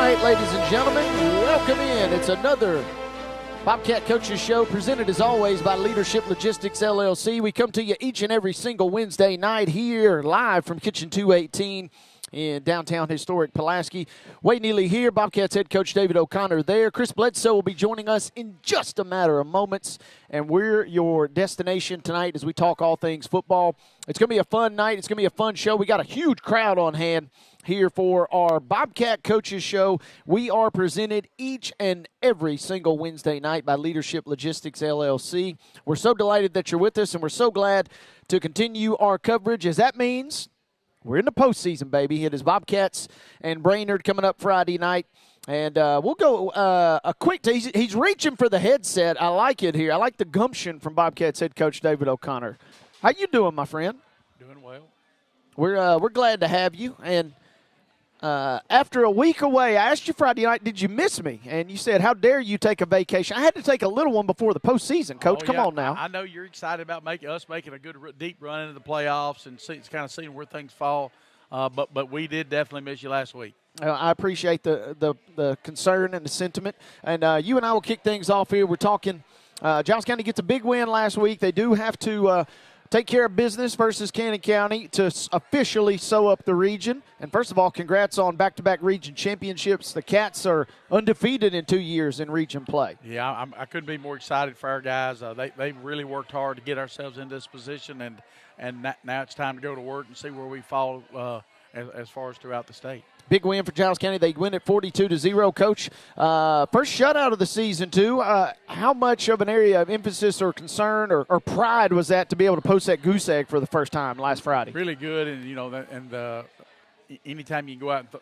right, ladies and gentlemen, welcome in. It's another Bobcat Coaches Show presented as always by Leadership Logistics, LLC. We come to you each and every single Wednesday night here live from Kitchen 218 in downtown historic Pulaski. Wade Neely here, Bobcats head coach David O'Connor there. Chris Bledsoe will be joining us in just a matter of moments, and we're your destination tonight as we talk all things football. It's going to be a fun night. It's going to be a fun show. We got a huge crowd on hand here for our Bobcat Coaches Show. We are presented each and every single Wednesday night by Leadership Logistics, LLC. We're so delighted that you're with us, and we're so glad to continue our coverage, as that means we're in the postseason, baby. It is Bobcats and Brainerd coming up Friday night. And we'll go a quick – he's reaching for the headset. I like it here. I like the gumption from Bobcats head coach David O'Connor. How you doing, my friend? Doing well. We're glad to have you. And after a week away, I asked you Friday night, did you miss me? And you said, how dare you take a vacation? I had to take a little one before the postseason, Coach. Come on now. I know you're excited about us making a good deep run into the playoffs and kind of seeing where things fall. But we did definitely miss you last week. I appreciate the concern and the sentiment. And you and I will kick things off here. We're talking Giles County gets a big win last week. They do have to take care of business versus Cannon County to officially sew up the region. And first of all, congrats on back-to-back region championships. The Cats are undefeated in 2 years in region play. Yeah, I couldn't be more excited for our guys. They really worked hard to get ourselves in this position, and now it's time to go to work and see where we fall as far as throughout the state. Big win for Giles County. They win at 42-0. Coach, first shutout of the season, too. How much of an area of emphasis or concern or pride was that to be able to post that goose egg for the first time last Friday? Really good, and anytime you go out and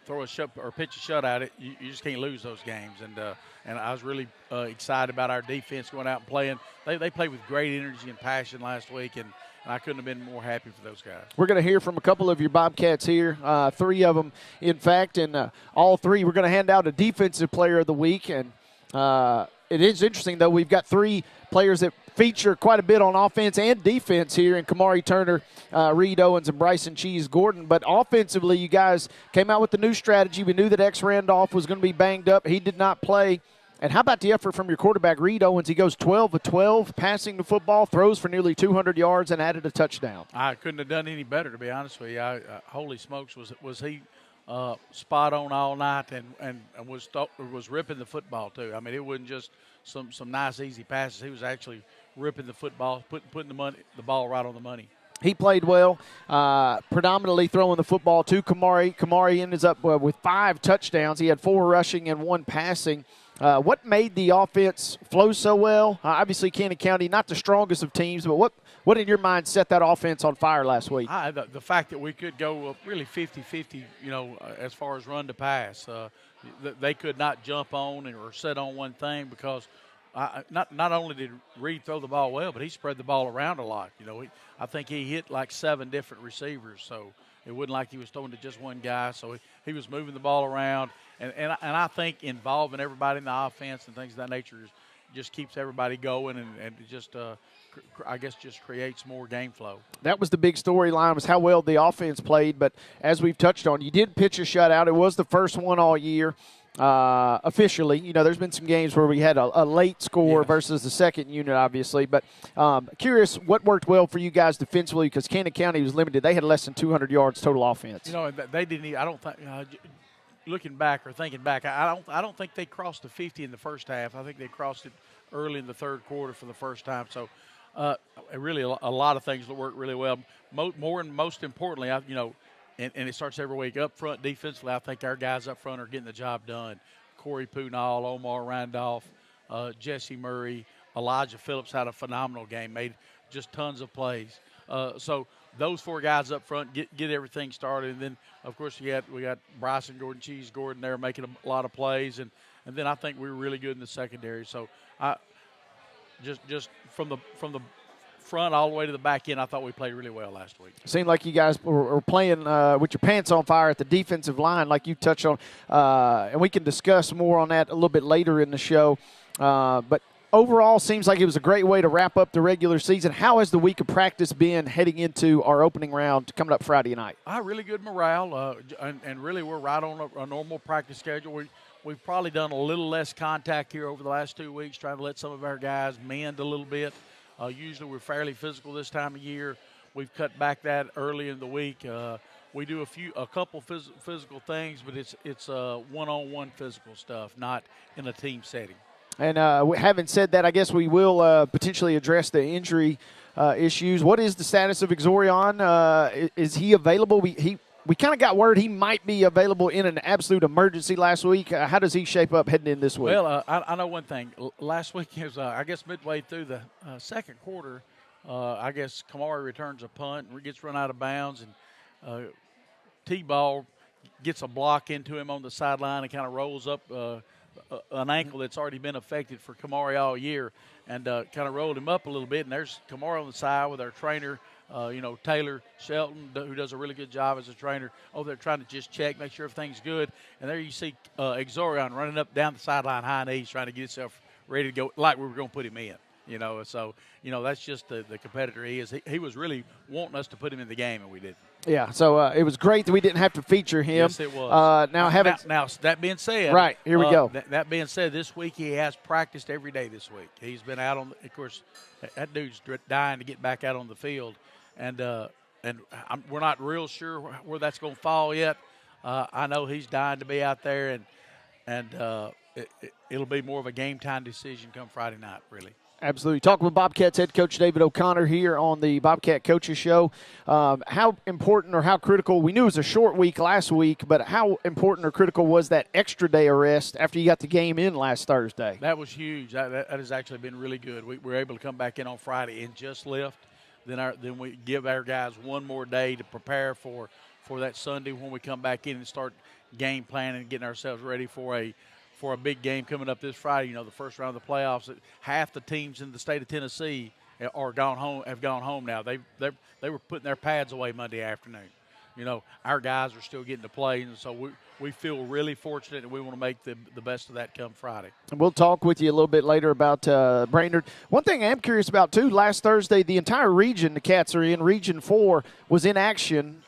throw or pitch a shutout, you just can't lose those games. And I was really excited about our defense going out and playing. They played with great energy and passion last week, and I couldn't have been more happy for those guys. We're going to hear from a couple of your Bobcats here, three of them, in fact, and all three. We're going to hand out a Defensive Player of the Week, and it is interesting, though. We've got three players that feature quite a bit on offense and defense here in Kamari Turner, Reed Owens, and Bryson Cheese Gordon. But offensively, you guys came out with the new strategy. We knew that X Randolph was going to be banged up. He did not play. And how about the effort from your quarterback, Reed Owens? He goes 12 of 12, passing the football, throws for nearly 200 yards, and added a touchdown. I couldn't have done any better, to be honest with you. Holy smokes, was he spot on all night and was ripping the football, too. I mean, it wasn't just some nice, easy passes. He was actually ripping the football, putting the ball right on the money. He played well, predominantly throwing the football to Kamari. Kamari ends up with 5 touchdowns. He had 4 rushing and 1 passing. What made the offense flow so well? Obviously, Cannon County, not the strongest of teams, but what in your mind set that offense on fire last week? The fact that we could go really 50-50, as far as run to pass. They could not jump on or set on one thing because not only did Reed throw the ball well, but he spread the ball around a lot. I think he hit like 7 different receivers, so it wasn't like he was throwing to just one guy. So he was moving the ball around. And I think involving everybody in the offense and things of that nature just keeps everybody going and just, I guess, just creates more game flow. That was the big storyline, was how well the offense played. But as we've touched on, you did pitch a shutout. It was the first one all year officially. There's been some games where we had a late score versus the second unit, obviously. But curious what worked well for you guys defensively because Cannon County was limited. They had less than 200 yards total offense. They didn't even – I don't think looking back or thinking back, I don't think they crossed the 50 in the first half. I think they crossed it early in the third quarter for the first time. So, really a lot of things that worked really well. Most importantly, and it starts every week up front defensively. I think our guys up front are getting the job done. Corey Punal, Omar Randolph, Jesse Murray, Elijah Phillips had a phenomenal game, made just tons of plays. So those 4 guys up front get everything started, and then of course we got Bryson Gordon, Cheese Gordon there making a lot of plays, and then I think we were really good in the secondary. So I just from the front all the way to the back end, I thought we played really well last week. Seemed like you guys were playing with your pants on fire at the defensive line, like you touched on, and we can discuss more on that a little bit later in the show. But overall, seems like it was a great way to wrap up the regular season. How has the week of practice been heading into our opening round coming up Friday night? Really good morale, and really we're right on a normal practice schedule. We've probably done a little less contact here over the last 2 weeks, trying to let some of our guys mend a little bit. Usually we're fairly physical this time of year. We've cut back that early in the week. We do a couple physical things, but it's one-on-one physical stuff, not in a team setting. And having said that, I guess we will potentially address the injury issues. What is the status of Exorion? Is he available? We kind of got word he might be available in an absolute emergency last week. How does he shape up heading in this week? Well, I know one thing. Last week was, I guess, midway through the second quarter, I guess Kamari returns a punt and gets run out of bounds, and T-ball gets a block into him on the sideline and kind of rolls up an ankle that's already been affected for Kamari all year, and kind of rolled him up a little bit. And there's Kamari on the side with our trainer, Taylor Shelton, who does a really good job as a trainer. They're trying to just check, make sure everything's good. And there you see Exorion running up down the sideline high knees, trying to get himself ready to go, like we were going to put him in. So that's just the competitor he is. He was really wanting us to put him in the game, and we didn't. Yeah, so it was great that we didn't have to feature him. Yes, it was. Now, that being said, right, here we go. That being said, this week he has practiced every day this week. He's been out on, of course, that dude's dying to get back out on the field, and we're not real sure where that's going to fall yet. I know he's dying to be out there, and it'll be more of a game time decision come Friday night, really. Absolutely. Talking with Bobcats head coach David O'Connor here on the Bobcat Coaches Show. How important or how critical, we knew it was a short week last week, but how important or critical was that extra day of rest after you got the game in last Thursday? That was huge. That has actually been really good. We were able to come back in on Friday and just lift. Then we give our guys one more day to prepare for that Sunday when we come back in and start game planning and getting ourselves ready for a big game coming up this Friday. The first round of the playoffs. Half the teams in the state of Tennessee have gone home now. They were putting their pads away Monday afternoon. Our guys are still getting to play, and so we feel really fortunate, and we want to make the best of that come Friday. And we'll talk with you a little bit later about Brainerd. One thing I am curious about, too, last Thursday, the entire region the Cats are in, Region 4, was in action.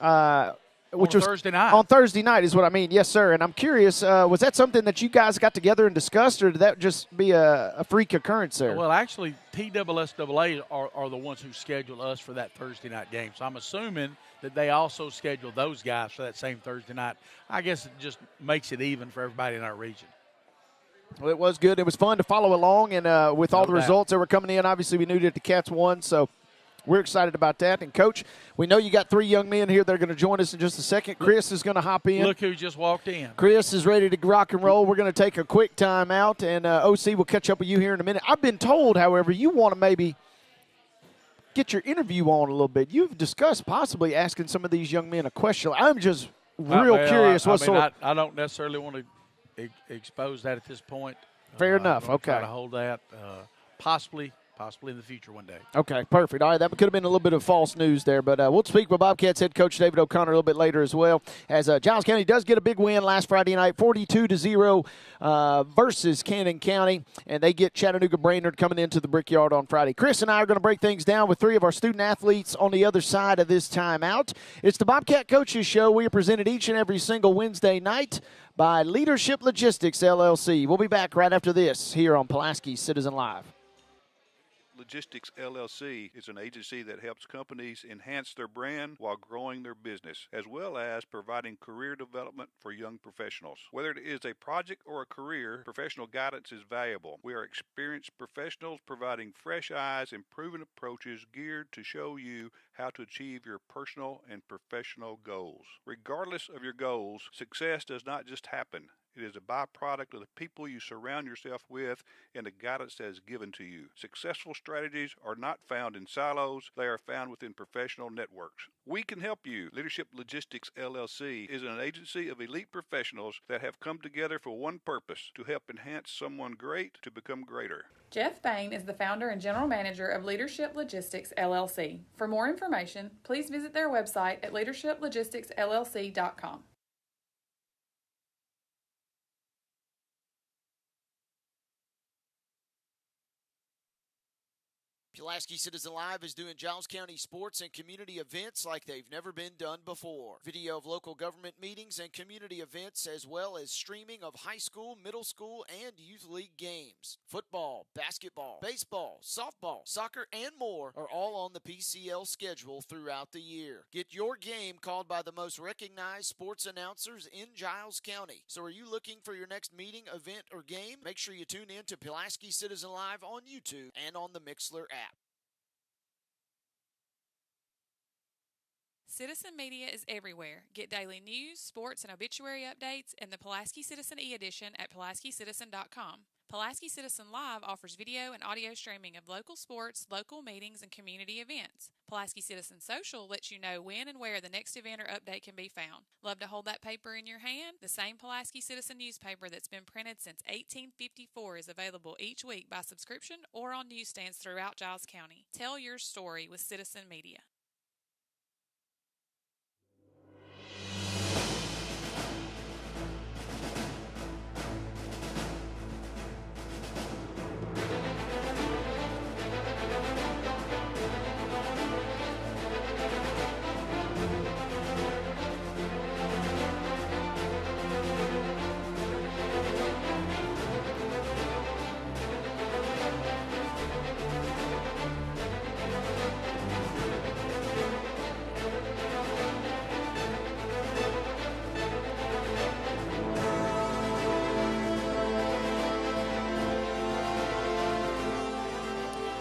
Which was Thursday night. On Thursday night is what I mean. Yes, sir. And I'm curious, was that something that you guys got together and discussed, or did that just be a freak occurrence there? Well, actually, TSSAA are the ones who scheduled us for that Thursday night game. So I'm assuming that they also scheduled those guys for that same Thursday night. I guess it just makes it even for everybody in our region. Well, it was good. It was fun to follow along, and with all the results that were coming in, obviously we knew that the Cats won, so we're excited about that. And, Coach, we know you got 3 young men here that are going to join us in just a second. Chris is going to hop in. Look who just walked in. Chris is ready to rock and roll. We're going to take a quick time out, and OC will catch up with you here in a minute. I've been told, however, you want to maybe get your interview on a little bit. You've discussed possibly asking some of these young men a question. I'm just real curious. I don't necessarily want to expose that at this point. Fair enough. Okay. Try to hold that. Possibly in the future one day. Okay, perfect. All right, that could have been a little bit of false news there, but we'll speak with Bobcats head coach David O'Connor a little bit later as well, as Giles County does get a big win last Friday night, 42-0 versus Cannon County, and they get Chattanooga Brainerd coming into the Brickyard on Friday. Chris and I are going to break things down with 3 of our student athletes on the other side of this timeout. It's the Bobcat Coaches Show. We are presented each and every single Wednesday night by Leadership Logistics, LLC. We'll be back right after this here on Pulaski Citizen Live. Logistics LLC is an agency that helps companies enhance their brand while growing their business, as well as providing career development for young professionals. Whether it is a project or a career, professional guidance is valuable. We are experienced professionals providing fresh eyes and proven approaches geared to show you how to achieve your personal and professional goals. Regardless of your goals, success does not just happen. It is a byproduct of the people you surround yourself with and the guidance that is given to you. Successful strategies are not found in silos. They are found within professional networks. We can help you. Leadership Logistics LLC is an agency of elite professionals that have come together for one purpose: to help enhance someone great to become greater. Jeff Bain is the founder and general manager of Leadership Logistics LLC. For more information, please visit their website at leadershiplogisticsllc.com. Pulaski Citizen Live is doing Giles County sports and community events like they've never been done before. Video of local government meetings and community events, as well as streaming of high school, middle school, and youth league games. Football, basketball, baseball, softball, soccer, and more are all on the PCL schedule throughout the year. Get your game called by the most recognized sports announcers in Giles County. So are you looking for your next meeting, event, or game? Make sure you tune in to Pulaski Citizen Live on YouTube and on the Mixler app. Citizen Media is everywhere. Get daily news, sports, and obituary updates in the Pulaski Citizen e-edition at PulaskiCitizen.com. Pulaski Citizen Live offers video and audio streaming of local sports, local meetings, and community events. Pulaski Citizen Social lets you know when and where the next event or update can be found. Love to hold that paper in your hand? The same Pulaski Citizen newspaper that's been printed since 1854 is available each week by subscription or on newsstands throughout Giles County. Tell your story with Citizen Media.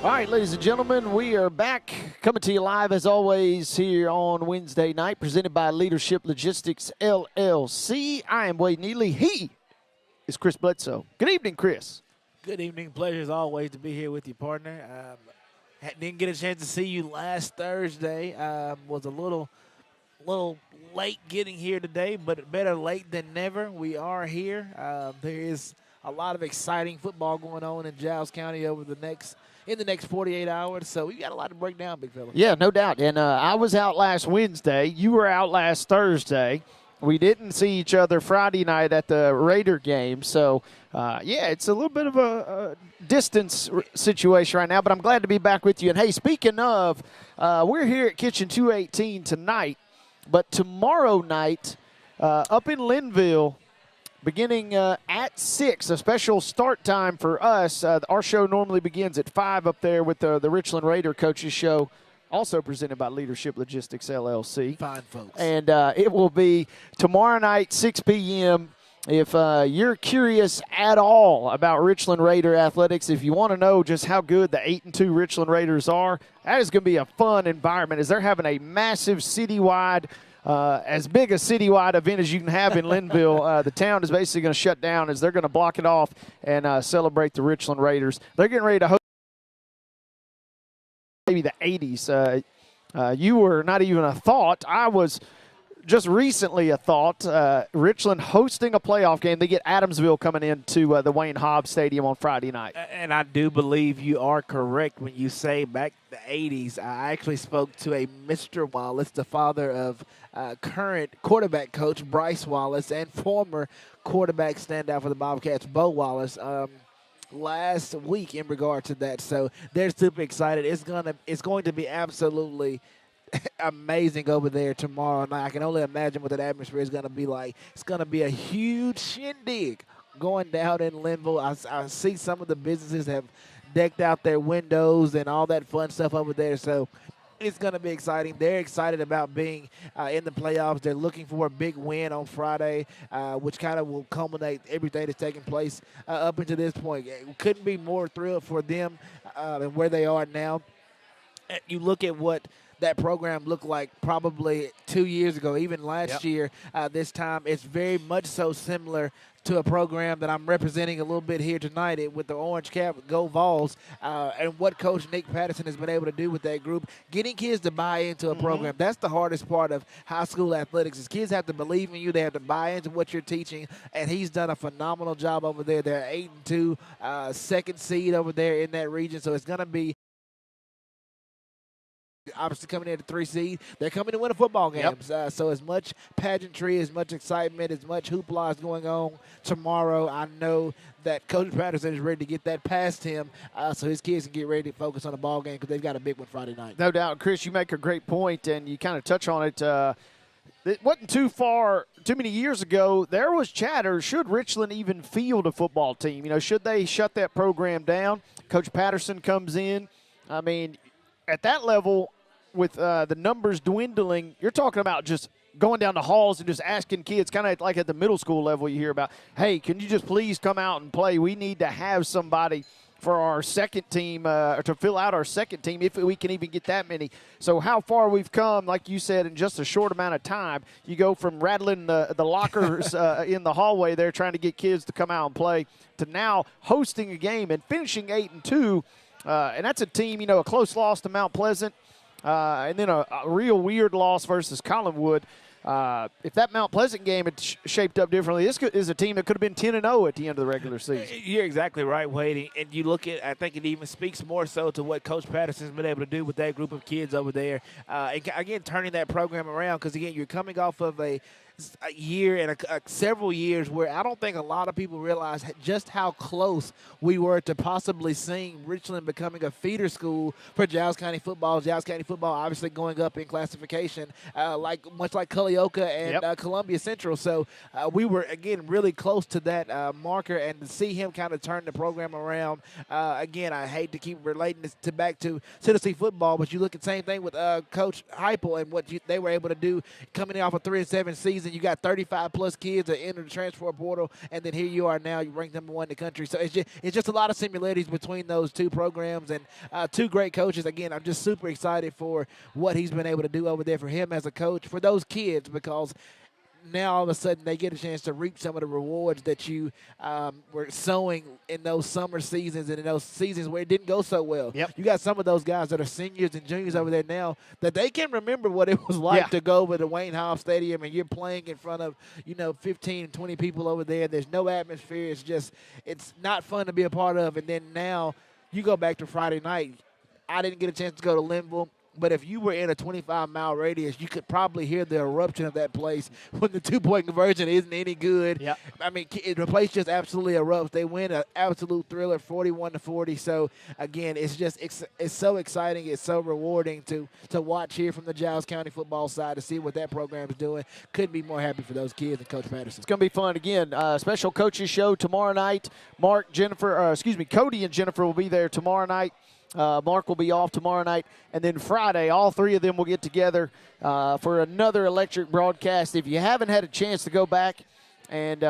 All right, ladies and gentlemen, we are back coming to you live as always here on Wednesday night, presented by Leadership Logistics LLC. I am Wade Neely. He is Chris Bledsoe. Good evening, Chris. Good evening. Pleasure as always to be here with you, partner. Didn't get a chance to see you last Thursday. Was a little late getting here today, but better late than never. We are here. There is a lot of exciting football going on in Giles County in the next 48 hours, so we got a lot to break down, big fella. Yeah, no doubt. And I was out last Wednesday. You were out last Thursday. We didn't see each other Friday night at the Raider game. So, yeah, it's a little bit of a distance situation right now, but I'm glad to be back with you. And, hey, speaking of, we're here at Kitchen 218 tonight, but tomorrow night up in Linville, beginning at 6, a special start time for us. Our show normally begins at 5 up there with the Richland Raider Coaches Show, also presented by Leadership Logistics LLC. Fine folks. And it will be tomorrow night, 6 p.m. If you're curious at all about Richland Raider athletics, if you want to know just how good the 8-2 Richland Raiders are, that is going to be a fun environment as they're having a massive citywide as big a citywide event as you can have in Linville. The town is basically going to shut down as they're going to block it off and celebrate the Richland Raiders. They're getting ready to host maybe the 80s. You were not even a thought. I was just recently a thought. Richland hosting a playoff game. They get Adamsville coming into the Wayne Hobbs Stadium on Friday night. And I do believe you are correct when you say back the 80s. I actually spoke to a Mr. Wallace, the father of current quarterback coach Bryce Wallace and former quarterback standout for the Bobcats, Bo Wallace, last week in regard to that. So they're super excited. It's going to be absolutely amazing over there tomorrow night. I can only imagine what that atmosphere is going to be like. It's going to be a huge shindig going down in Linville. I see some of the businesses have decked out their windows and all that fun stuff over there. So it's going to be exciting. They're excited about being in the playoffs. They're looking for a big win on Friday, which kind of will culminate everything that's taking place up until this point. Couldn't be more thrilled for them and where they are now. You look at what that program looked like probably 2 years ago, even last year. This time, it's very much so similar to a program that I'm representing a little bit here tonight with the Orange Cap, Go Vols, and what Coach Nick Patterson has been able to do with that group, getting kids to buy into a program. That's the hardest part of high school athletics is kids have to believe in you. They have to buy into what you're teaching, and he's done a phenomenal job over there. They're 8-2, second seed over there in that region, so it's going to be obviously coming in at the 3 seed. They're coming to win a football game. Yep. So as much pageantry, as much excitement, as much hoopla is going on tomorrow, I know that Coach Patterson is ready to get that past him so his kids can get ready to focus on the ball game because they've got a big one Friday night. No doubt. Chris, you make a great point, and you kind of touch on it. It wasn't too many years ago, there was chatter, should Richland even field a football team? Should they shut that program down? Coach Patterson comes in. I mean, at that level, with the numbers dwindling, you're talking about just going down the halls and just asking kids, kind of like at the middle school level you hear about, hey, can you just please come out and play? We need to have somebody for our second team, to fill out our second team, if we can even get that many. So how far we've come, like you said, in just a short amount of time. You go from rattling the lockers in the hallway there trying to get kids to come out and play to now hosting a game and finishing 8-2. And that's a team, a close loss to Mount Pleasant, and then a real weird loss versus Collinwood. If that Mount Pleasant game had shaped up differently, this is a team that could have been 10-0 at the end of the regular season. You're exactly right, Wade. And you look at, I think it even speaks more so to what Coach Patterson's been able to do with that group of kids over there. Again, turning that program around because, again, you're coming off of a year and several years where I don't think a lot of people realize just how close we were to possibly seeing Richland becoming a feeder school for Giles County football. Giles County football obviously going up in classification, much like Culleoka and Columbia Central. So we were, again, really close to that marker, and to see him kind of turn the program around. Again, I hate to keep relating this back to Tennessee football, but you look at the same thing with Coach Heupel and what they were able to do coming off a 3-7 season. You got 35-plus kids that enter the transfer portal, and then here you are now. You rank number 1 in the country. So it's just a lot of similarities between those two programs and two great coaches. Again, I'm just super excited for what he's been able to do over there for him as a coach, for those kids, because now all of a sudden they get a chance to reap some of the rewards that you were sowing in those summer seasons and in those seasons where it didn't go so well. Yep. You got some of those guys that are seniors and juniors over there now that they can remember what it was like to go over to Wayne Hall Stadium and you're playing in front of, 15, 20 people over there. There's no atmosphere. It's not fun to be a part of. And then now you go back to Friday night. I didn't get a chance to go to Linville. But if you were in a 25-mile radius, you could probably hear the eruption of that place when the two-point conversion isn't any good. Yep. I mean, the place just absolutely erupts. They win an absolute thriller, 41-40. So, again, it's so exciting. It's so rewarding to watch here from the Giles County football side to see what that program is doing. Couldn't be more happy for those kids and Coach Patterson. It's going to be fun. Again, special coaches show tomorrow night. Cody and Jennifer will be there tomorrow night. Mark will be off tomorrow night. And then Friday, all three of them will get together for another electric broadcast. If you haven't had a chance to go back and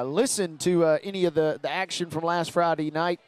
listen to any of the action from last Friday night,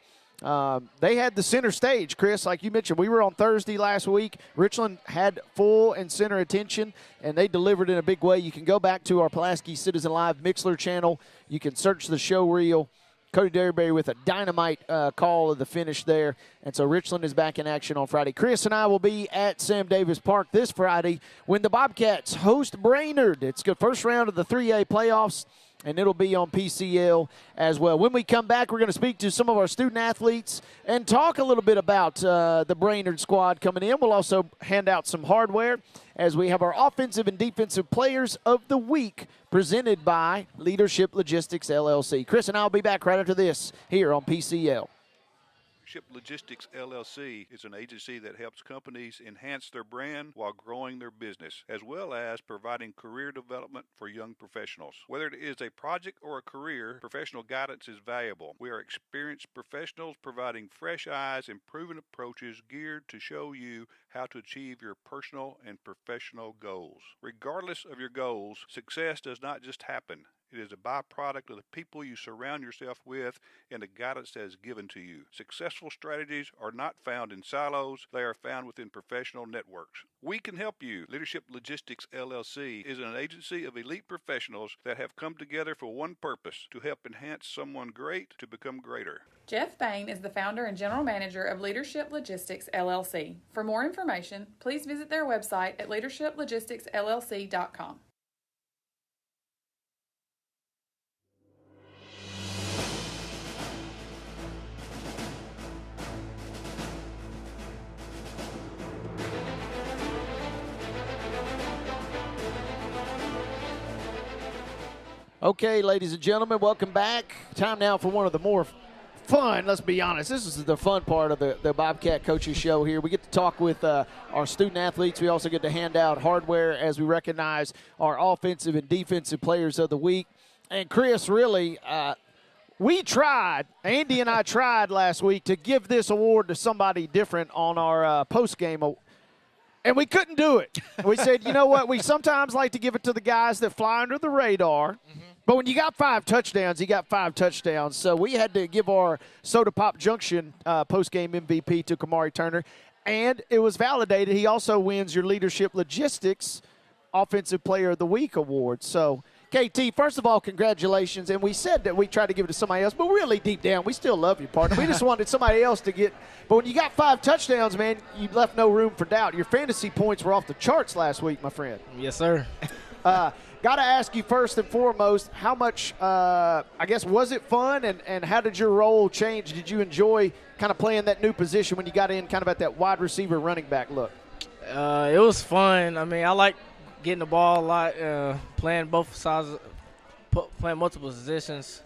they had the center stage, Chris, like you mentioned. We were on Thursday last week. Richland had full and center attention, and they delivered in a big way. You can go back to our Pulaski Citizen Live Mixler channel. You can search the show reel. Cody Derryberry with a dynamite call of the finish there. And so Richland is back in action on Friday. Chris and I will be at Sam Davis Park this Friday when the Bobcats host Brainerd. It's the first round of the 3A playoffs, and it'll be on PCL as well. When we come back, we're going to speak to some of our student athletes and talk a little bit about the Brainerd squad coming in. We'll also hand out some hardware as we have our offensive and defensive players of the week presented by Leadership Logistics, LLC. Chris and I will be back right after this here on PCL. Leadership Logistics LLC is an agency that helps companies enhance their brand while growing their business, as well as providing career development for young professionals. Whether it is a project or a career, professional guidance is valuable. We are experienced professionals providing fresh eyes and proven approaches geared to show you how to achieve your personal and professional goals. Regardless of your goals, success does not just happen. It is a byproduct of the people you surround yourself with and the guidance that is given to you. Successful strategies are not found in silos. They are found within professional networks. We can help you. Leadership Logistics LLC is an agency of elite professionals that have come together for one purpose: to help enhance someone great to become greater. Jeff Bain is the founder and general manager of Leadership Logistics LLC. For more information, please visit their website at leadershiplogisticsllc.com. Okay, ladies and gentlemen, welcome back. Time now for one of the more fun, let's be honest. This is the fun part of the Bobcat Coaches Show here. We get to talk with our student athletes. We also get to hand out hardware as we recognize our offensive and defensive players of the week. And Chris, really, we tried, Andy and I tried last week to give this award to somebody different on our post-game, and we couldn't do it. We said, you know what, we sometimes like to give it to the guys that fly under the radar. But when you got 5 touchdowns, you got 5 touchdowns. So we had to give our Soda Pop Junction post-game MVP to Kamari Turner. And it was validated. He also wins your Leadership Logistics Offensive Player of the Week award. So, KT, first of all, congratulations. And we said that we tried to give it to somebody else, but really deep down, we still love you, partner. We just wanted somebody else to get. But when you got 5 touchdowns, man, you left no room for doubt. Your fantasy points were off the charts last week, my friend. Yes, sir. Got to ask you first and foremost, how much, I guess, was it fun, and how did your role change? Did you enjoy kind of playing that new position when you got in kind of at that wide receiver running back look? It was fun. I mean, I like getting the ball a lot, playing both sides, playing multiple positions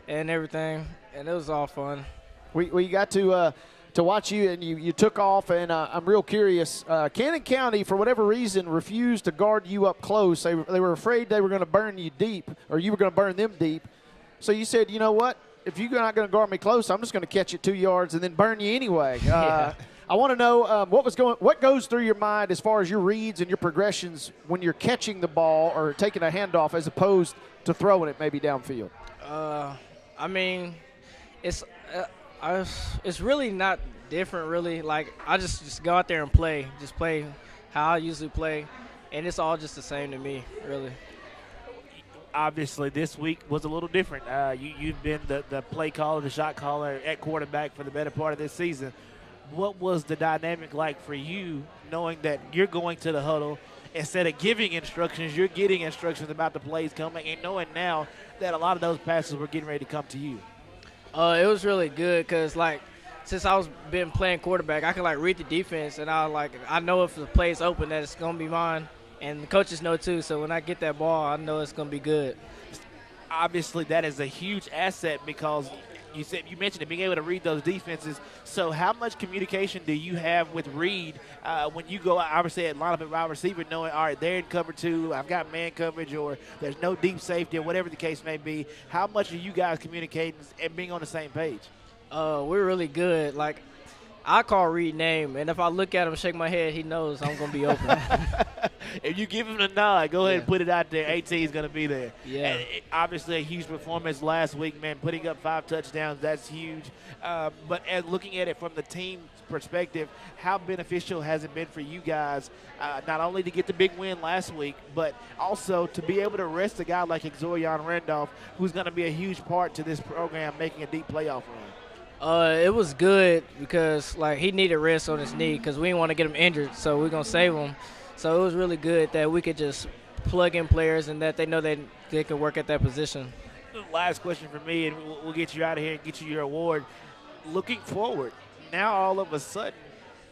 and everything, and it was all fun. We got to watch you, and you took off, and I'm real curious. Cannon County, for whatever reason, refused to guard you up close. They were afraid they were going to burn you deep, or you were going to burn them deep. So you said, you know what? If you're not going to guard me close, I'm just going to catch it 2 yards and then burn you anyway. Yeah. I want to know what goes through your mind as far as your reads and your progressions when you're catching the ball or taking a handoff as opposed to throwing it maybe downfield. I mean, it's really not different, really. Like, I just go out there and play how I usually play, and it's all just the same to me, really. Obviously, this week was a little different. You've been the play caller, the shot caller at quarterback for the better part of this season. What was the dynamic like for you, knowing that you're going to the huddle, instead of giving instructions, you're getting instructions about the plays coming, and knowing now that a lot of those passes were getting ready to come to you? It was really good because, like, since I was been playing quarterback, I can, like, read the defense, and I know if the play is open that it's going to be mine, and the coaches know too. So when I get that ball, I know it's going to be good. Obviously, that is a huge asset because you mentioned it, being able to read those defenses. So how much communication do you have with Reed when you go, obviously, at line up at wide receiver, knowing, all right, they're in cover 2, I've got man coverage, or there's no deep safety, or whatever the case may be. How much are you guys communicating and being on the same page? We're really good. Like, I call Reed name, and if I look at him, shake my head, he knows I'm going to be open. If you give him the nod, go ahead and put it out there. AT is going to be there. Yeah. And obviously, a huge performance last week, man. Putting up 5 touchdowns, that's huge. But as looking at it from the team's perspective, how beneficial has it been for you guys, not only to get the big win last week, but also to be able to rest a guy like Exorion Randolph, who's going to be a huge part to this program making a deep playoff run? It was good because, like, he needed rest on his knee because we didn't want to get him injured, so we're going to save him. So it was really good that we could just plug in players and that they know that they can work at that position. Last question for me, and we'll get you out of here and get you your award. Looking forward, now all of a sudden,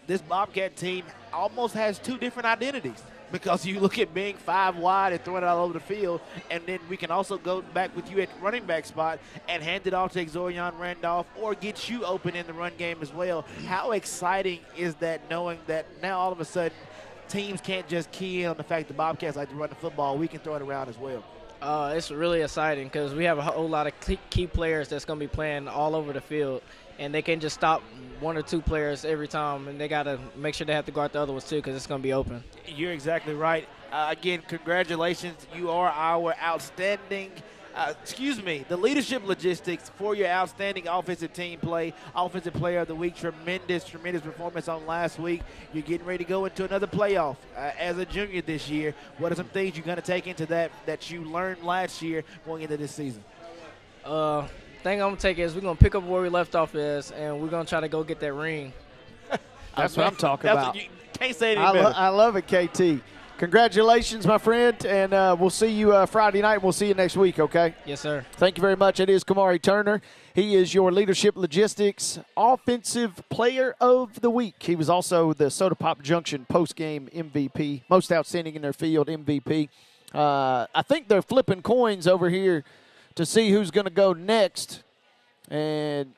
this Bobcat team almost has 2 different identities. Because you look at being 5 wide and throwing it all over the field, and then we can also go back with you at running back spot and hand it off to Exorion Randolph or get you open in the run game as well. How exciting is that, knowing that now all of a sudden teams can't just key in on the fact the Bobcats like to run the football, we can throw it around as well? It's really exciting because we have a whole lot of key players that's going to be playing all over the field, and they can just stop 1 or 2 players every time, and they got to make sure they have to guard the other ones too because it's going to be open. You're exactly right. Again, congratulations. You are our outstanding the Leadership Logistics for your outstanding offensive team play, offensive player of the week. Tremendous performance on last week. You're getting ready to go into another playoff as a junior this year. What are some things you're going to take into that you learned last year going into this season? Thing I'm going to take is we're going to pick up where we left off and we're going to try to go get that ring. That's what I'm talking about. You can't say it any better. I love it, KT. Congratulations, my friend, and we'll see you Friday night. We'll see you next week, okay? Yes, sir. Thank you very much. It is Kamari Turner. He is your Leadership Logistics Offensive Player of the Week. He was also the Soda Pop Junction post-game MVP, Most Outstanding in Their Field MVP. I think they're flipping coins over here to see who's going to go next. And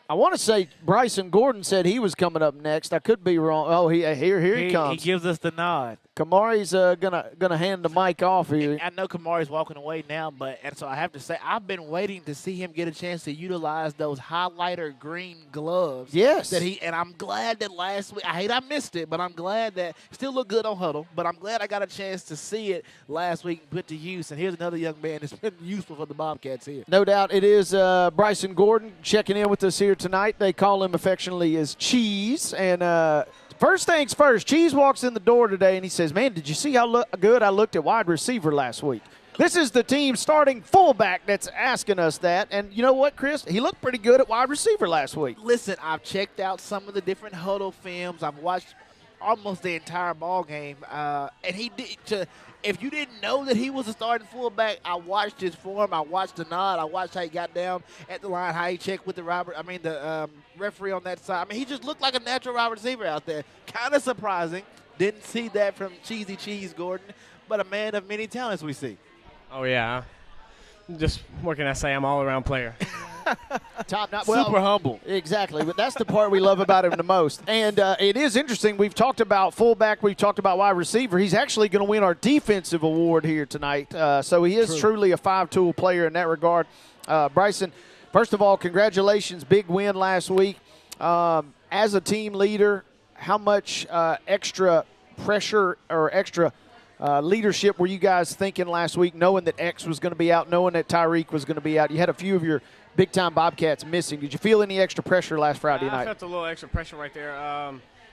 I want to say Bryson Gordon said he was coming up next. I could be wrong. Oh, here he comes. He gives us the nod. Kamari's gonna hand the mic off here. I know Kamari's walking away now, and so I have to say I've been waiting to see him get a chance to utilize those highlighter green gloves. Yes. And I'm glad that last week I missed it, but I'm glad that still looked good on Huddle. But I'm glad I got a chance to see it last week and put to use. And here's another young man that's been useful for the Bobcats here. No doubt, it is Bryson Gordon checking in with us here tonight. They call him affectionately as Cheese, and. First things first, Cheese walks in the door today and he says, man, did you see how good I looked at wide receiver last week? This is the team starting fullback that's asking us that. And you know what, Chris? He looked pretty good at wide receiver last week. Listen, I've checked out some of the different Huddle films. I've watched almost the entire ball game. And he did if you didn't know that he was a starting fullback, I watched his form. I watched the nod. I watched how he got down at the line, how he checked with the referee on that side. I mean, he just looked like a natural wide receiver out there. Kind of surprising. Didn't see that from Cheesy Cheese Gordon, but a man of many talents we see. Oh, yeah. Just, what can I say? I'm all-around player. Super humble. Exactly, but that's the part we love about him the most. And it is interesting. We've talked about fullback. We've talked about wide receiver. He's actually going to win our defensive award here tonight. So he is truly a five-tool player in that regard. Bryson, first of all, congratulations. Big win last week. As a team leader, how much extra pressure or extra leadership were you guys thinking last week, knowing that X was going to be out, knowing that Tyreek was going to be out? You had a few of your big-time Bobcats missing. Did you feel any extra pressure last Friday night? I felt a little extra pressure right there.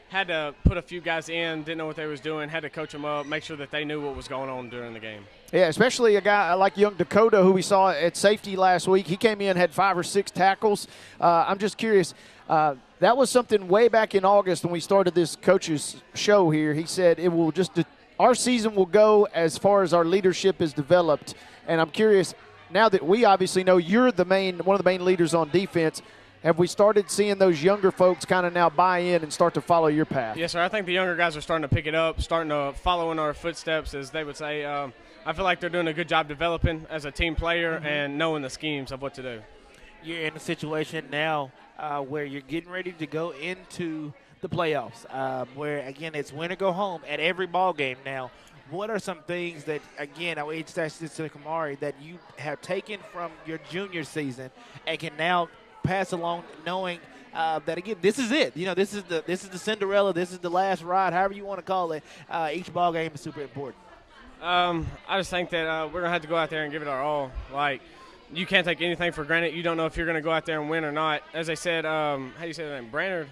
Had to put a few guys in, didn't know what they was doing, had to coach them up, make sure that they knew what was going on during the game. Yeah, especially a guy like young Dakota, who we saw at safety last week. He came in, had 5 or 6 tackles. I'm just curious. That was something way back in August when we started this coach's show here. He said it will just our season will go as far as our leadership is developed. And I'm curious, now that we obviously know you're one of the main leaders on defense, have we started seeing those younger folks kind of now buy in and start to follow your path? Yes, sir. I think the younger guys are starting to pick it up, starting to follow in our footsteps, as they would say. I feel like they're doing a good job developing as a team player and knowing the schemes of what to do. You're in a situation now where you're getting ready to go into the playoffs, where, again, it's win or go home at every ball game now. What are some things that, again, I would ask this to Kamari, that you have taken from your junior season and can now pass along, knowing that, again, this is it. You know, this is the Cinderella. This is the last ride, however you want to call it. Each ball game is super important. I just think that we're gonna have to go out there and give it our all. Like, you can't take anything for granted. You don't know if you're gonna go out there and win or not. As I said, how do you say that name? Brannard.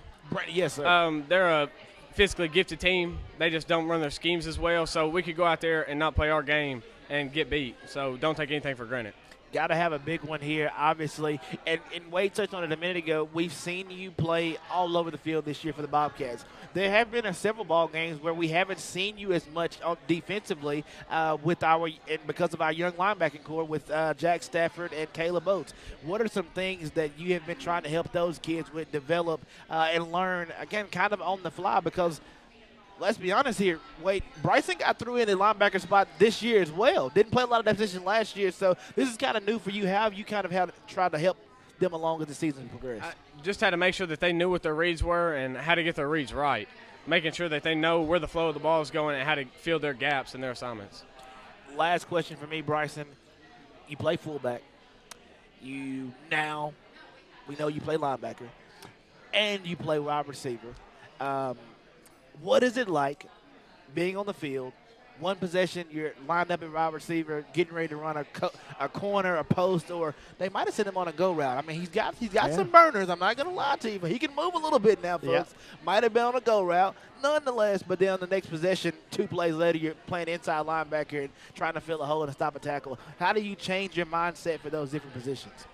Yes, sir. They're a physically gifted team. They just don't run their schemes as well. So we could go out there and not play our game and get beat. So don't take anything for granted. Got to have a big one here, obviously. And Wade touched on it a minute ago. We've seen you play all over the field this year for the Bobcats. There have been several ball games where we haven't seen you as much defensively because of our young linebacking core with Jack Stafford and Caleb Oates. What are some things that you have been trying to help those kids with develop and learn, again, kind of on the fly? Because let's be honest here, Wade, Bryson got through in the linebacker spot this year as well. Didn't play a lot of that position last year, so this is kind of new for you. How have you kind of tried to help them along as the season progressed? I just had to make sure that they knew what their reads were and how to get their reads right, making sure that they know where the flow of the ball is going and how to fill their gaps in their assignments. Last question for me, Bryson. You play fullback. We know you play linebacker, and you play wide receiver. What is it like being on the field, one possession, you're lined up at wide receiver, getting ready to run a corner, a post, or they might have sent him on a go route. I mean, he's got some burners. I'm not going to lie to you, but he can move a little bit now, folks. Might have been on a go route. Nonetheless, but then on the next possession, 2 plays later, you're playing inside linebacker and trying to fill a hole and stop a tackle. How do you change your mindset for those different positions?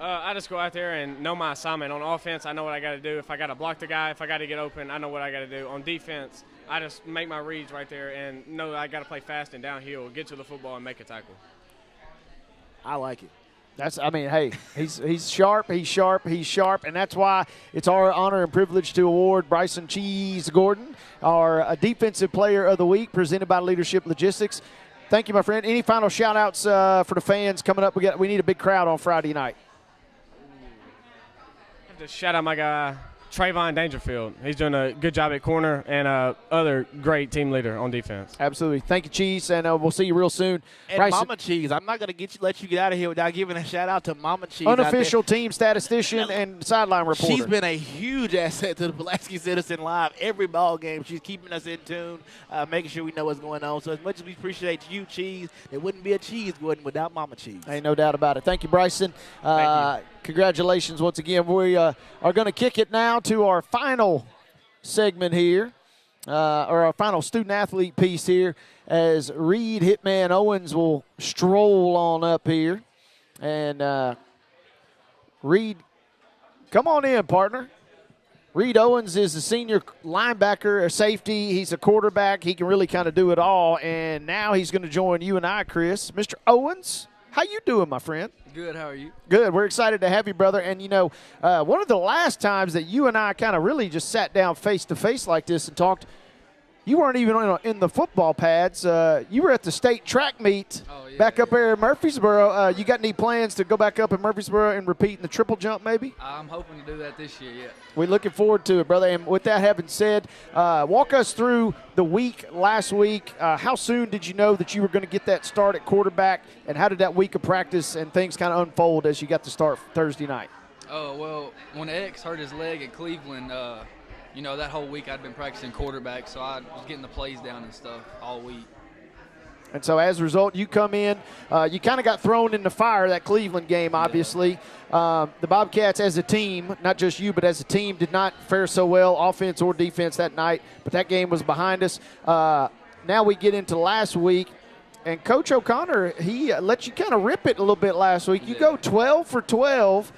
I just go out there and know my assignment. On offense, I know what I got to do. If I got to block the guy, if I got to get open, I know what I got to do. On defense, I just make my reads right there and know that I got to play fast and downhill, get to the football and make a tackle. I like it. Hey, he's sharp, and that's why it's our honor and privilege to award Bryson Cheese Gordon our Defensive Player of the Week, presented by Leadership Logistics. Thank you, my friend. Any final shout-outs for the fans coming up? We need a big crowd on Friday night. Just shout out my guy Trayvon Dangerfield. He's doing a good job at corner and other great team leader on defense. Absolutely. Thank you, Cheese, and we'll see you real soon. And Bryson, Mama Cheese. I'm not going to let you get out of here without giving a shout-out to Mama Cheese. unofficial team statistician and sideline reporter. She's been a huge asset to the Pulaski Citizen Live. Every ball game, she's keeping us in tune, making sure we know what's going on. So as much as we appreciate you, Cheese, there wouldn't be a Cheese Gordon without Mama Cheese. Ain't no doubt about it. Thank you, Bryson. Thank you. Congratulations once again. We are going to kick it now to our final segment here, or our final student-athlete piece here, as Reed Hitman Owens will stroll on up here. And Reed, come on in, partner. Reed Owens is a senior linebacker, a safety. He's a quarterback. He can really kind of do it all. And now he's going to join you and I, Chris. Mr. Owens, how you doing, my friend? Good. How are you? Good. We're excited to have you, brother. And, you know, one of the last times that you and I kind of really just sat down face-to-face like this and talked, you weren't even in the football pads. You were at the state track meet back up there in Murfreesboro. You got any plans to go back up in Murfreesboro and repeat in the triple jump maybe? I'm hoping to do that this year, yeah. We're looking forward to it, brother. And with that having said, walk us through the week last week. How soon did you know that you were going to get that start at quarterback, and how did that week of practice and things kind of unfold as you got to start Thursday night? Oh, well, when X hurt his leg at Cleveland, you know, that whole week I'd been practicing quarterback, so I was getting the plays down and stuff all week. And so as a result, you come in, you kind of got thrown in the fire that Cleveland game, obviously. The Bobcats as a team, not just you, but as a team, did not fare so well, offense or defense that night. But that game was behind us. Now we get into last week. And Coach O'Connor, he let you kind of rip it a little bit last week. You go 12 for 12,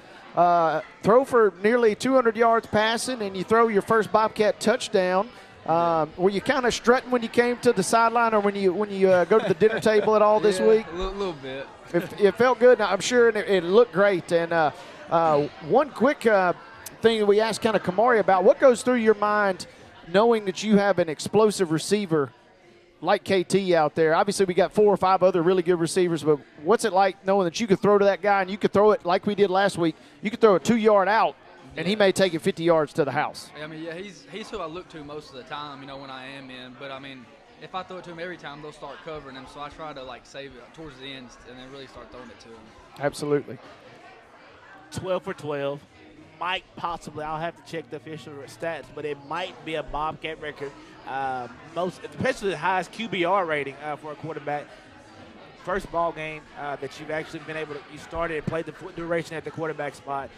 throw for nearly 200 yards passing, and you throw your first Bobcat touchdown. Were you kind of strutting when you came to the sideline, or when you go to the dinner table at all this week? A little bit. It felt good, I'm sure, and it looked great. And one quick thing that we asked kind of Kamari about, what goes through your mind knowing that you have an explosive receiver like KT out there? Obviously, we got 4 or 5 other really good receivers, but what's it like knowing that you could throw to that guy and you could throw it like we did last week? You could throw a 2-yard out, and he may take it 50 yards to the house. I mean, yeah, he's who I look to most of the time, you know, when I am in. But, I mean, if I throw it to him every time, they'll start covering him. So I try to, like, save it towards the end and then really start throwing it to him. Absolutely. 12 for 12. Might possibly, I'll have to check the official stats, but it might be a Bobcat record. Especially the highest QBR rating for a quarterback. First ball game that you've actually been able to, you started and played the duration at the quarterback spot.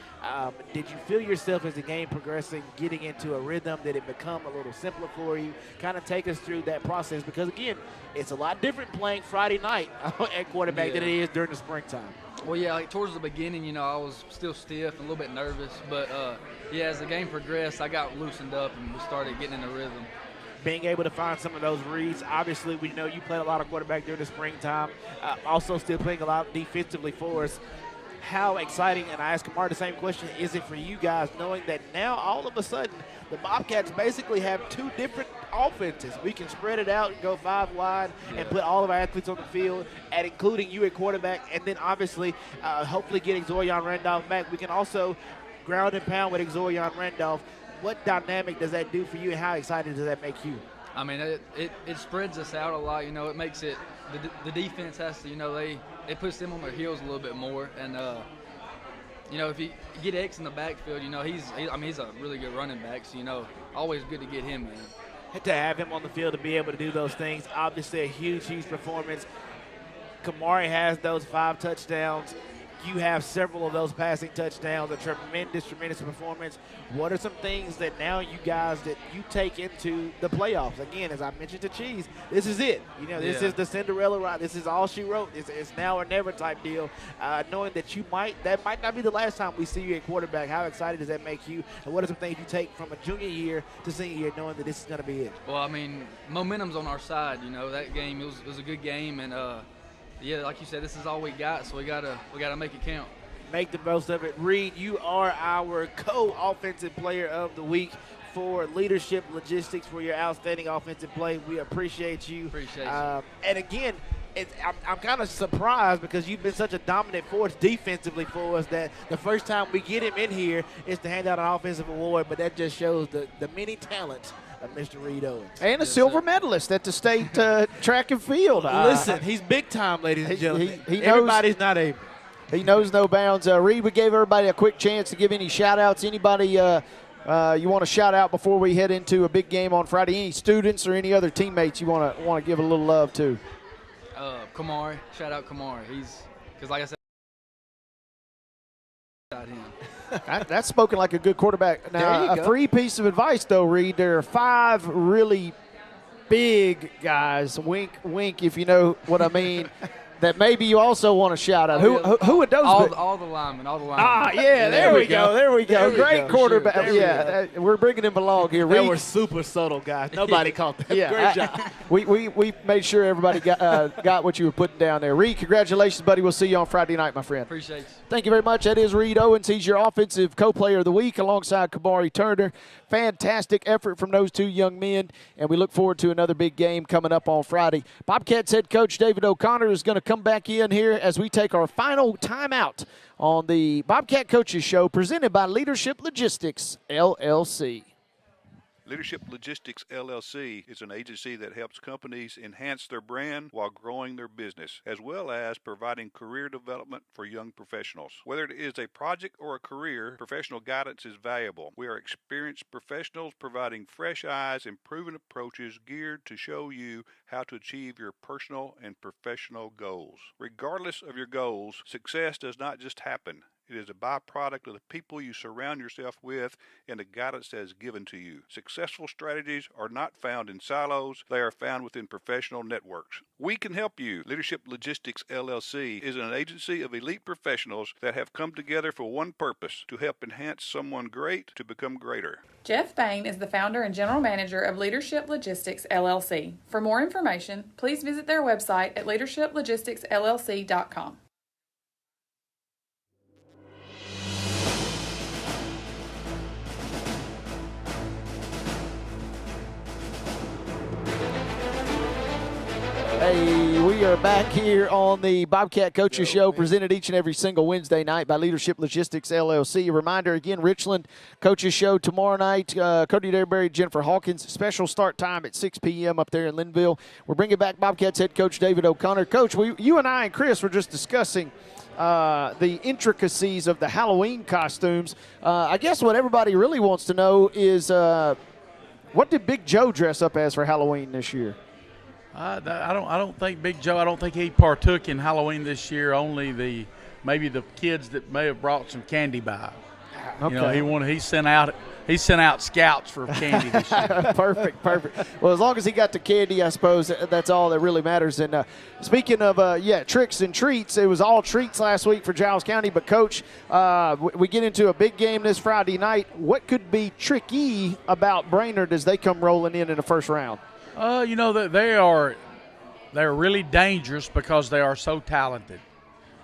Did you feel yourself as the game progressing, getting into a rhythm? Did it become a little simpler for you? Kind of take us through that process, because again, it's a lot different playing Friday night at quarterback than it is during the springtime. Well, yeah, like towards the beginning, you know, I was still stiff and a little bit nervous. But, yeah, as the game progressed, I got loosened up and we started getting in the rhythm. Being able to find some of those reads. Obviously, we know you played a lot of quarterback during the springtime. Also still playing a lot defensively for us. How exciting, and I asked Kamar the same question, is it for you guys knowing that now all of a sudden the Bobcats basically have 2 different offenses? We can spread it out and go 5 wide and put all of our athletes on the field, and including you at quarterback, and then obviously hopefully getting Zorion Randolph back. We can also ground and pound with Zorion Randolph. What dynamic does that do for you, and how excited does that make you? I mean, it spreads us out a lot. You know, it makes it the defense has to, you know, it puts them on their heels a little bit more. And you know, if you get X in the backfield, you know, he's a really good running back. So, you know, always good to get him in. To have him on the field to be able to do those things, obviously a huge performance. Kamari has those 5 touchdowns. You have several of those passing touchdowns, a tremendous performance. What are some things that now you guys that you take into the playoffs? Again, as I mentioned to Cheese, this is it. You know, this is the Cinderella ride. This is all she wrote. It's now or never type deal. Knowing that that might not be the last time we see you at quarterback. How excited does that make you? And what are some things you take from a junior year to senior year, knowing that this is going to be it? Well, I mean, momentum's on our side. You know, that game it was a good game, and yeah, like you said, this is all we got, so we gotta make it count. Make the most of it. Reed, you are our co-offensive player of the week for leadership logistics for your outstanding offensive play. We appreciate you. Appreciate you. And again, I'm kind of surprised because you've been such a dominant force defensively for us that the first time we get him in here is to hand out an offensive award, but that just shows the many talents of Mr. Reed Owens. And a silver medalist at the state track and field. Listen, he's big time, ladies and gentlemen. He knows, everybody's not able. He knows no bounds. Reed, we gave everybody a quick chance to give any shout-outs. Anybody you want to shout out before we head into a big game on Friday? Any students or any other teammates you want to give a little love to? Kamari, shout out Kamari. Because like I said, him. That's spoken like a good quarterback. Now, a free piece of advice, though, Reed. There are 5 really big guys, wink, wink, if you know what I mean, that maybe you also want to shout out. Who would those be? All the linemen. Yeah, there we go. There we go. Great quarterback. Sure. We're bringing him along here. They were super subtle, guys. Nobody caught that. Yeah, Great job. We made sure everybody got what you were putting down there. Reed, congratulations, buddy. We'll see you on Friday night, my friend. Appreciate you. Thank you very much. That is Reed Owens. He's your offensive co-player of the week alongside Kamari Turner. Fantastic effort from those 2 young men, and we look forward to another big game coming up on Friday. Bobcats head coach David O'Connor is going to come back in here as we take our final timeout on the Bobcat Coaches Show presented by Leadership Logistics, LLC. Leadership Logistics LLC is an agency that helps companies enhance their brand while growing their business, as well as providing career development for young professionals. Whether it is a project or a career, professional guidance is valuable. We are experienced professionals providing fresh eyes and proven approaches geared to show you how to achieve your personal and professional goals. Regardless of your goals, success does not just happen. It is a byproduct of the people you surround yourself with and the guidance that is given to you. Successful strategies are not found in silos. They are found within professional networks. We can help you. Leadership Logistics LLC is an agency of elite professionals that have come together for one purpose, to help enhance someone great to become greater. Jeff Bain is the founder and general manager of Leadership Logistics LLC. For more information, please visit their website at leadershiplogisticsllc.com. Hey, we are back here on the Bobcat Coaches Show, presented each and every single Wednesday night by Leadership Logistics LLC. A reminder again, Richland Coaches Show tomorrow night. Cody Derberry, Jennifer Hawkins. Special start time at 6 p.m. up there in Linville. We're bringing back Bobcats head coach David O'Connor. Coach, you and I and Chris were just discussing the intricacies of the Halloween costumes. I guess what everybody really wants to know is what did Big Joe dress up as for Halloween this year? I don't think Big Joe. I don't think he partook in Halloween this year. Only maybe the kids that may have brought some candy by. Okay. You know, he sent out scouts for candy this year. Perfect. Well, as long as he got the candy, I suppose that's all that really matters. And speaking of tricks and treats, it was all treats last week for Giles County. But Coach, we get into a big game this Friday night. What could be tricky about Brainerd as they come rolling in the first round? You know that they're really dangerous because they are so talented.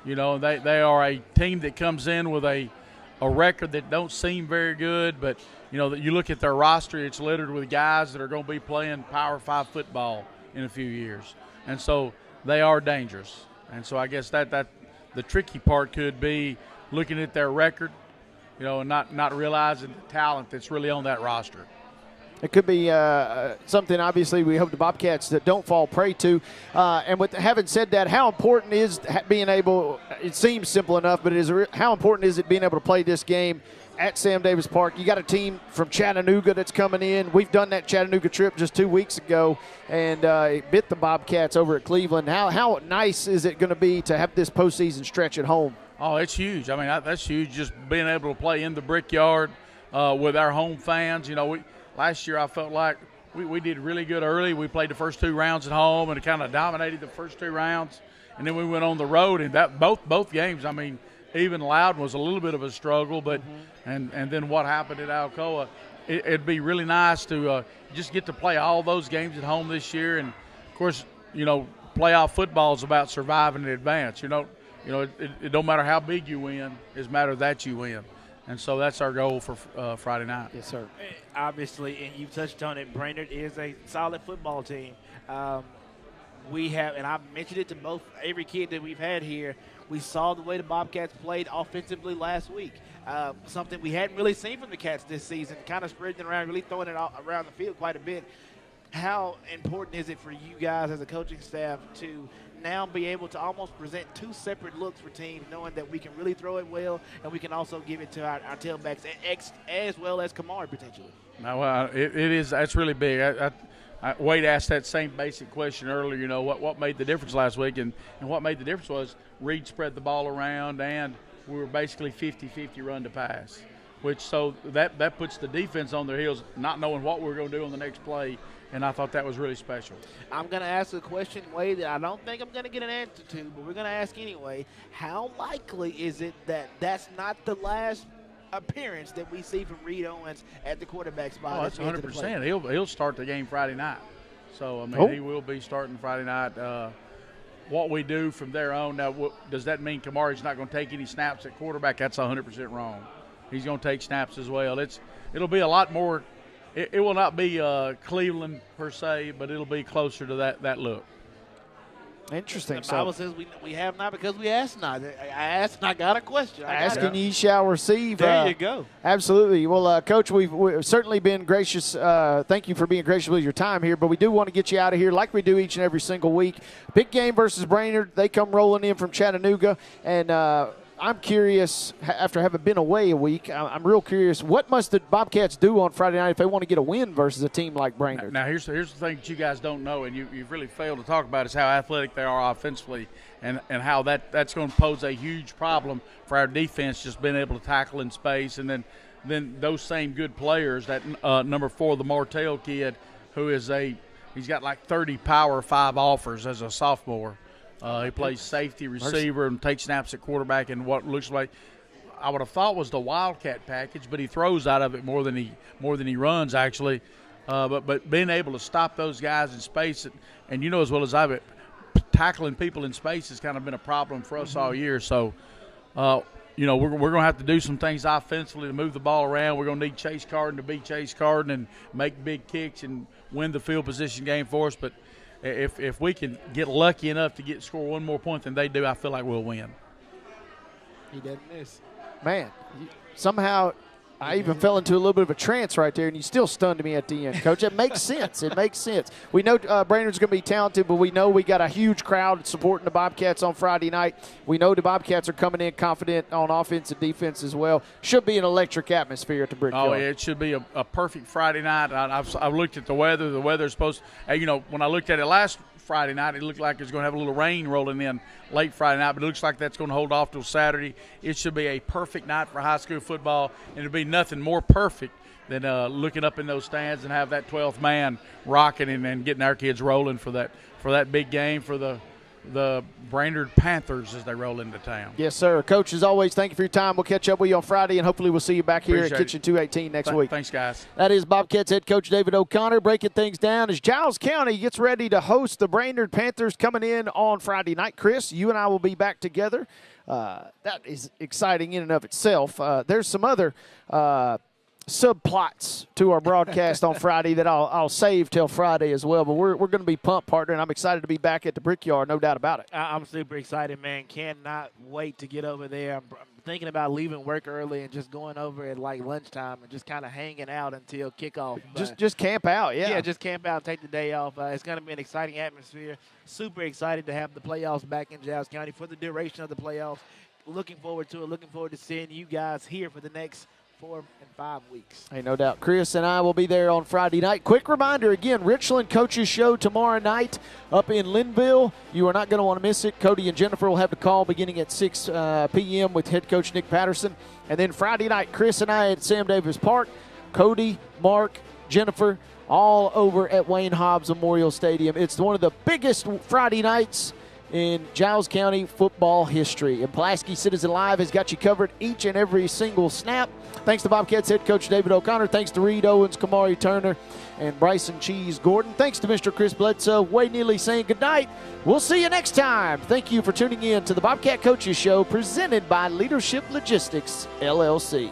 You know, they are a team that comes in with a record that don't seem very good, but you know that you look at their roster, it's littered with guys that are going to be playing Power 5 football in a few years, and so they are dangerous. And so I guess that the tricky part could be looking at their record, you know, and not realizing the talent that's really on that roster. It could be something, obviously, we hope the Bobcats that don't fall prey to. And with having said that, how important is being able – it seems simple enough, but how important is it being able to play this game at Sam Davis Park? You got a team from Chattanooga that's coming in. We've done that Chattanooga trip just 2 weeks ago and it bit the Bobcats over at Cleveland. How nice is it going to be to have this postseason stretch at home? Oh, it's huge. I mean, that's huge, just being able to play in the Brickyard with our home fans. You know, last year I felt like we did really good early. We played the first 2 rounds at home and kind of dominated the first 2 rounds. And then we went on the road, and that both games, I mean, even Loudon was a little bit of a struggle, but and then what happened at Alcoa, it'd be really nice to just get to play all those games at home this year. And, of course, you know, playoff football is about surviving in advance. You know, it don't matter how big you win. It's a matter that you win. And so that's our goal for Friday night. Yes, sir. Obviously, and you touched on it, Brainerd is a solid football team. we have, and I've mentioned it to every kid that we've had here, we saw the way the Bobcats played offensively last week. Something we hadn't really seen from the Cats this season, kind of spreading it around, really throwing it all around the field quite a bit. How important is it for you guys as a coaching staff to now be able to almost present two separate looks for teams, knowing that we can really throw it well and we can also give it to our tailbacks as well as Kamari potentially? No, it is. That's really big. Wade asked that same basic question earlier, you know, what made the difference last week, and what made the difference was Reed spread the ball around, and we were basically 50-50 run to pass, which so that puts the defense on their heels, not knowing what we're going to do on the next play, and I thought that was really special. I'm going to ask a question, Wade, that I don't think I'm going to get an answer to, but we're going to ask anyway. How likely is it that that's not the last appearance that we see from Reed Owens at the quarterback spot? Oh, that's 100%. He'll start the game Friday night. So, I mean, he will be starting Friday night. What we do from there on, now, does that mean Kamari's not going to take any snaps at quarterback? That's 100% wrong. He's going to take snaps as well. It'll be a lot more. It will not be Cleveland per se, but it'll be closer to that look. Interesting. The Bible says we have not because we ask not. I asked and I got a question. Asking ye shall receive. There you go. Absolutely. Well, Coach, we've certainly been gracious. Thank you for being gracious with your time here, but we do want to get you out of here like we do each and every single week. Big game versus Brainerd. They come rolling in from Chattanooga, and I'm curious, after having been away a week, I'm real curious, what must the Bobcats do on Friday night if they want to get a win versus a team like Brainerd? Now here's the thing that you guys don't know, and you've really failed to talk about, is how athletic they are offensively, and how that's going to pose a huge problem for our defense, just being able to tackle in space. And then those same good players, that number 4, the Martell kid, who is he's got like 30 Power 5 offers as a sophomore. He plays safety, receiver, and takes snaps at quarterback in what looks like I would have thought was the Wildcat package, but he throws out of it more than he runs actually. But being able to stop those guys in space, and you know as well as I have, tackling people in space has kind of been a problem for us all year. So, you know, we're going to have to do some things offensively to move the ball around. We're going to need Chase Carden to be Chase Carden and make big kicks and win the field position game for us. But if we can get lucky enough to score one more point than they do, I feel like we'll win. He doesn't miss. Man, somehow I even fell into a little bit of a trance right there, and you still stunned me at the end, Coach. It makes sense. It makes sense. We know Brainerd's going to be talented, but we know we got a huge crowd supporting the Bobcats on Friday night. We know the Bobcats are coming in confident on offense and defense as well. Should be an electric atmosphere at the Brickyard. Oh, yeah, it should be a perfect Friday night. I've looked at the weather. The weather's supposed to, you know, when I looked at it last Friday night, it looked like it's going to have a little rain rolling in late Friday night, but it looks like that's going to hold off till Saturday. It should be a perfect night for high school football, and it'll be nothing more perfect than looking up in those stands and have that 12th man rocking and getting our kids rolling for that big game for the Brainerd Panthers as they roll into town. Yes, sir. Coach, as always, thank you for your time. We'll catch up with you on Friday, and hopefully we'll see you back here Appreciate at Kitchen 218 next week. Thanks, guys. That is Bobcats head coach David O'Connor breaking things down as Giles County gets ready to host the Brainerd Panthers coming in on Friday night. Chris, you and I will be back together. That is exciting in and of itself. There's some other subplots to our broadcast on Friday that I'll save till Friday as well. But we're going to be pumped, partner, and I'm excited to be back at the Brickyard, no doubt about it. I'm super excited, man. Cannot wait to get over there. I'm thinking about leaving work early and just going over at like lunchtime and just kind of hanging out until kickoff. Just camp out, yeah. Yeah, just camp out and take the day off. It's going to be an exciting atmosphere. Super excited to have the playoffs back in Giles County for the duration of the playoffs. Looking forward to it. Looking forward to seeing you guys here for the next 4 and 5 weeks. Hey, no doubt. Chris and I will be there on Friday night. Quick reminder, again, Richland Coaches Show tomorrow night up in Linville. You are not going to want to miss it. Cody and Jennifer will have the call beginning at 6 p.m. with head coach Nick Patterson. And then Friday night, Chris and I at Sam Davis Park. Cody, Mark, Jennifer, all over at Wayne Hobbs Memorial Stadium. It's one of the biggest Friday nights in Giles County football history. And Pulaski Citizen Live has got you covered each and every single snap. Thanks to Bobcats head coach David O'Connor. Thanks to Reed Owens, Kamari Turner, and Bryson Cheese Gordon. Thanks to Mr. Chris Bledsoe. Wade Neely saying goodnight. We'll see you next time. Thank you for tuning in to the Bobcat Coaches Show presented by Leadership Logistics, LLC.